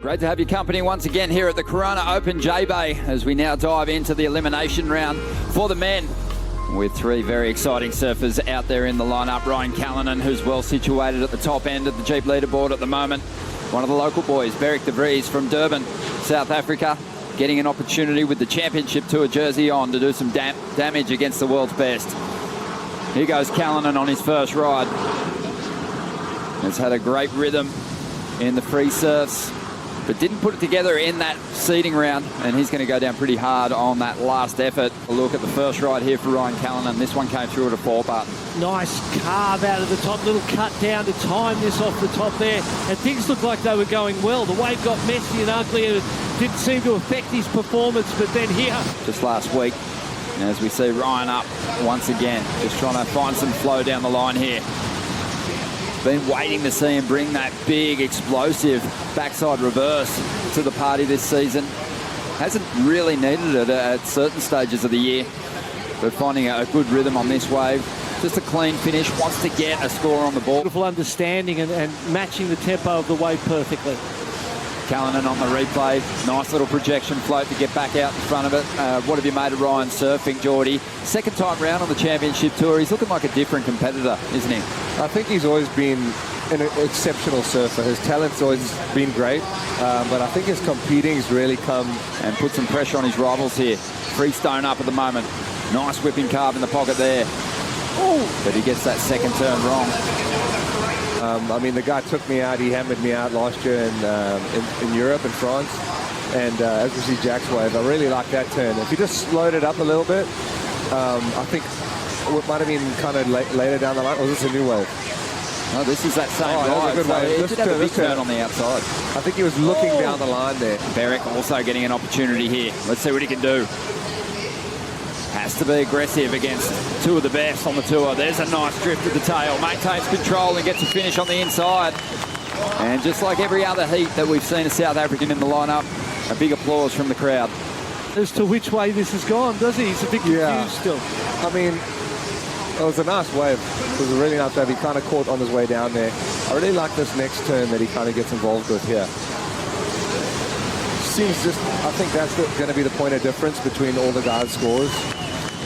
Great to have your company once again here at the Corona Open J-Bay as we now dive into the elimination round for the men with three very exciting surfers out there in the lineup. Ryan Callinan, who's well situated at the top end of the Jeep leaderboard at the moment. One of the local boys, Beyrick De Vries from Durban, South Africa, getting an opportunity with the Championship Tour jersey on to do some damage against the world's best. Here goes Callinan on his first ride. Has had a great rhythm in the free surfs, but didn't put it together in that seeding round, and he's going to go down pretty hard on that last effort. A look at the first ride here for Ryan Callinan. This one came through at a 4-putt. Nice carve out of the top, little cut down to time this off the top there, and things looked like they were going well. The wave got messy and ugly, and it didn't seem to affect his performance, but then here. Just last week, as we see Ryan up once again, just trying to find some flow down the line here. Been waiting to see him bring that big, explosive backside reverse to the party this season. Hasn't really needed it at certain stages of the year, but finding a good rhythm on this wave. Just a clean finish, wants to get a score on the ball. Beautiful understanding and matching the tempo of the wave perfectly. Callinan on the replay. Nice little projection float to get back out in front of it. What have you made of Ryan surfing, Geordie? Second time round on the Championship Tour. He's looking like a different competitor, isn't he? I think he's always been an exceptional surfer. His talent's always been great, but I think his competing's really come and put some pressure on his rivals here. Freestone up at the moment. Nice whipping carve in the pocket there. Ooh. But he gets that second turn wrong. I mean, the guy took me out. He hammered me out last year in Europe and France. And as we see Jack's wave, I really like that turn. If he just slowed it up a little bit, I think it might have been kind of later down the line. Or is this a new wave? No, this is that same guy. That was a good wave. He did have a big turn on the outside. I think he was looking down the line there. Beyrick also getting an opportunity here. Let's see what he can do. Has to be aggressive against two of the best on the tour. There's a nice drift to the tail. Maintains control and gets a finish on the inside. And just like every other heat that we've seen a South African in the lineup, a big applause from the crowd. As to which way this has gone, does he? He's a bit confused still. I mean, it was a nice wave. It was a really nice wave. He kind of caught on his way down there. I really like this next turn that he kind of gets involved with here. Seems just, I think that's going to be the point of difference between all the guys' scores.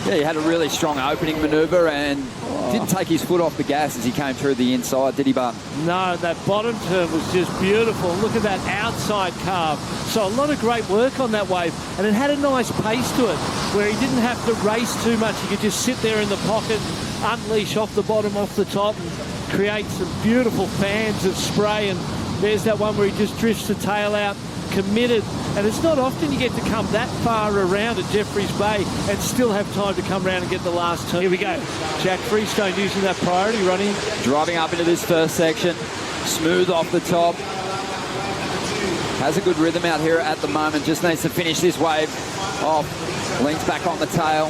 Yeah, he had a really strong opening manoeuvre and didn't take his foot off the gas as he came through the inside, did he, Bart? No, that bottom turn was just beautiful. Look at that outside carve. So a lot of great work on that wave, and it had a nice pace to it where he didn't have to race too much. He could just sit there in the pocket, unleash off the bottom, off the top, and create some beautiful fans of spray. And there's that one where he just drifts the tail out, committed. And it's not often you get to come that far around at Jeffreys Bay and still have time to come around and get the last turn. Here we go. Jack Freestone using that priority running. Driving up into this first section. Smooth off the top. Has a good rhythm out here at the moment. Just needs to finish this wave off. Leans back on the tail.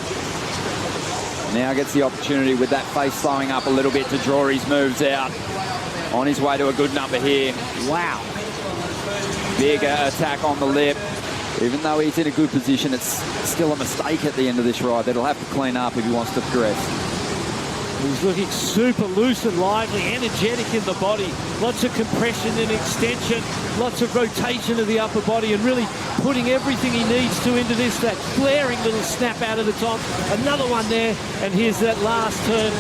Now gets the opportunity with that face slowing up a little bit to draw his moves out. On his way to a good number here. Wow. Big attack on the lip. Even though he's in a good position, it's still a mistake at the end of this ride that he'll have to clean up if he wants to progress. He's looking super loose and lively, energetic in the body. Lots of compression and extension, lots of rotation of the upper body, and really putting everything he needs to into this. That flaring little snap out of the top. Another one there, and here's that last turn.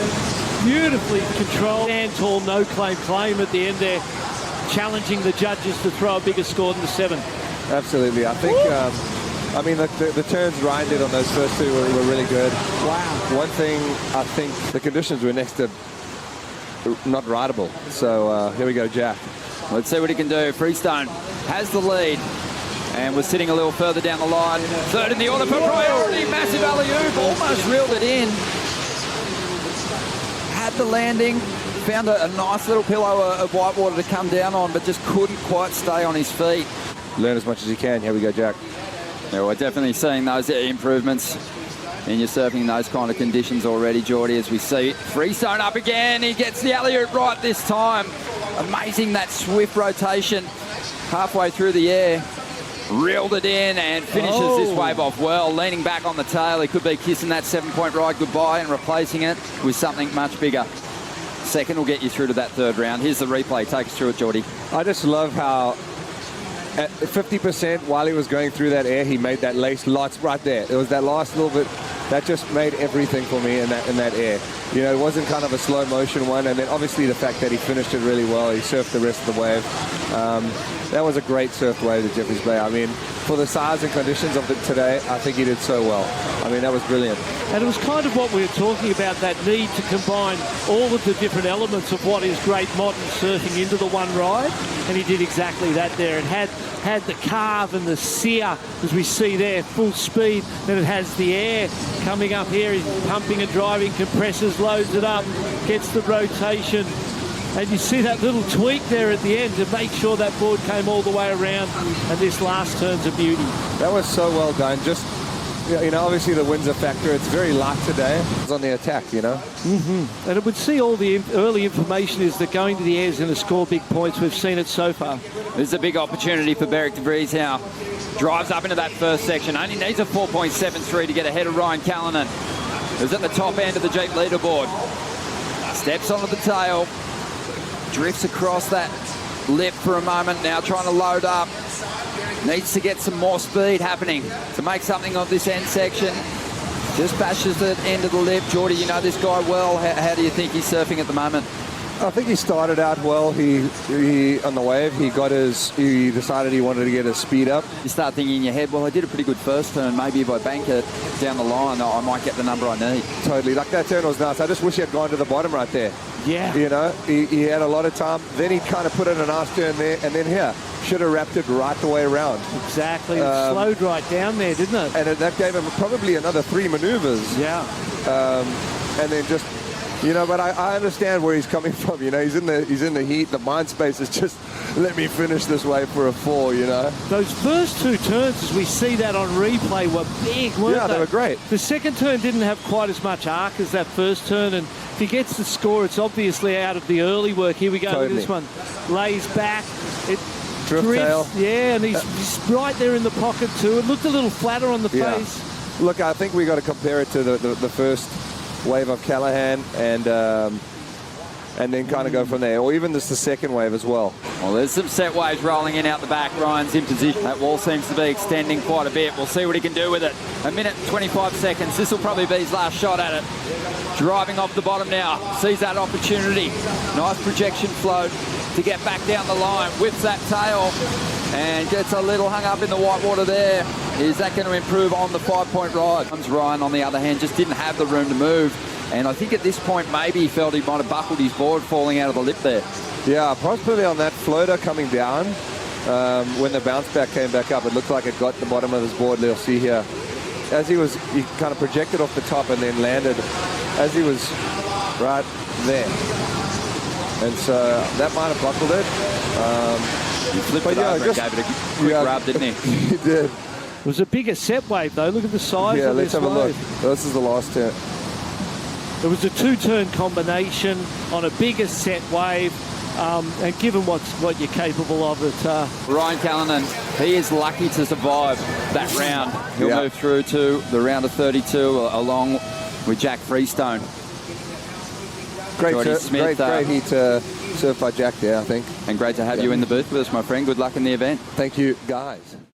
Beautifully controlled. And tall, no claim at the end there. Challenging the judges to throw a bigger score than the 7. Absolutely. I think, I mean, the turns Ryan did on those first two were really good. Wow. One thing, I think the conditions were next to not rideable. So here we go, Jack. Let's see what he can do. Freestone has the lead and was sitting a little further down the line. Third in the order for priority. Massive alley-oop. Almost reeled it in. Had the landing. Found a nice little pillow of white water to come down on, but just couldn't quite stay on his feet. Learn as much as you can. Here we go, Jack. Yeah, we're definitely seeing those improvements in your surfing in those kind of conditions already, Geordie, as we see Freestone up again. He gets the alley-oop right this time. Amazing, that swift rotation halfway through the air. Reeled it in and finishes this wave off well. Leaning back on the tail, he could be kissing that 7-point ride goodbye and replacing it with something much bigger. Second will get you through to that third round. Here's the replay. Take us through it, Geordie. I just love how at 50% while he was going through that air, he made that lace lots right there. It was that last little bit that just made everything for me in that air. You know, it wasn't kind of a slow motion one, and then obviously the fact that he finished it really well. He surfed the rest of the wave. That was a great surf wave at Jeffreys Bay. I mean, for the size and conditions of it today, I think he did so well. I mean, that was brilliant. And it was kind of what we were talking about, that need to combine all of the different elements of what is great modern surfing into the one ride. And he did exactly that there. It had the carve and the sear, as we see there, full speed. Then it has the air coming up here. He's pumping and driving, compresses, loads it up, gets the rotation. And you see that little tweak there at the end to make sure that board came all the way around, and this last turn's a beauty. That was so well done. Just, you know, obviously the wind's a factor. It's very light today. It's on the attack, you know. Mm-hmm. And it would see all the early information is that going to the air is going to score big points. We've seen it so far. This is a big opportunity for Beyrick De Vries now. Drives up into that first section. Only needs a 4.73 to get ahead of Ryan Callinan, who's at the top end of the Jeep leaderboard. Steps onto the tail. Drifts across that lip for a moment, now trying to load up. Needs to get some more speed happening to make something of this end section. Just bashes the end of the lip. Geordie, you know this guy well. How do you think he's surfing at the moment? I think he started out well. He on the wave, he decided he wanted to get his speed up. You start thinking in your head, well, I did a pretty good first turn. Maybe if I bank it down the line, I might get the number I need. Totally. Like, that turn was nice. I just wish he had gone to the bottom right there. Yeah. You know, he had a lot of time. Then he kind of put in a nice turn there, and then here, should have wrapped it right the way around. Exactly. It slowed right down there, didn't it? And that gave him probably another 3 maneuvers. Yeah. And then just, you know, but I understand where he's coming from. You know, he's in the heat. The mind space is just, let me finish this wave for a 4, you know. Those first 2 turns, as we see that on replay, were big, weren't they? Yeah, they were great. The second turn didn't have quite as much arc as that first turn, and if he gets the score, it's obviously out of the early work. Here we go. Totally. Look at this one. Lays back. It Drift tail. Yeah, and he's right there in the pocket too. It looked a little flatter on the face. Look, I think we got to compare it to the first wave of Callahan, and then kind of go from there, or even just the second wave as well. Well, there's some set waves rolling in out the back. Ryan's in position. That wall seems to be extending quite a bit. We'll see what he can do with it. 1 minute and 25 seconds. This will probably be his last shot at it. Driving off the bottom now. Sees that opportunity. Nice projection float to get back down the line. Whips that tail and gets a little hung up in the white water there. Is that going to improve on the 5-point ride? Ryan, on the other hand, just didn't have the room to move. And I think at this point, maybe he felt he might have buckled his board falling out of the lip there. Yeah, possibly on that floater coming down, when the bounce back came back up, it looked like it got the bottom of his board. You'll see here. As he kind of projected off the top and then landed as he was right there. And so that might have buckled it. He flipped it over and gave it a quick rub, didn't he? He did. It was a bigger set wave, though. Look at the size of this wave. Yeah, let's have a look. This is the last turn. It was a 2-turn combination on a bigger set wave, and given what you're capable of, Ryan Callinan, he is lucky to survive that round. He'll move through to the round of 32 along with Jack Freestone. Great heat surf by Jack there, I think. And great to have you in the booth with us, my friend. Good luck in the event. Thank you, guys.